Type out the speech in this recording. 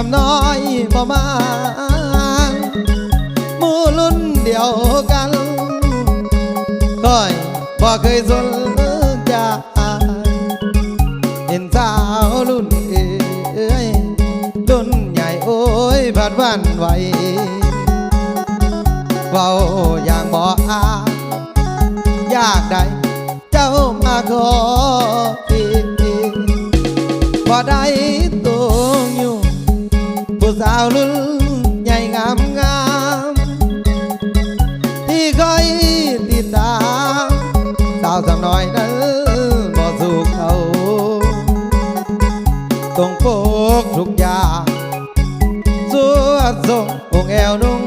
ำน้อยบ่มาหมู่รุ่นเดียวกันก้อยบ่เคยสนใจเห็นสาวรุ่นรุ่นใหญ่โอ้ยผัดวันไหวเว้าอย่างบ่อาอยากได้เจ้ามาขอบ่ได้ตัวอยู่ผู้สาวรุ่นใหญ่งามที่คอยติดตามสาวสำน้อยนั้นบ่สู้เขาต้องพกทุกอย่างสวดทรงองค์แอวนุ่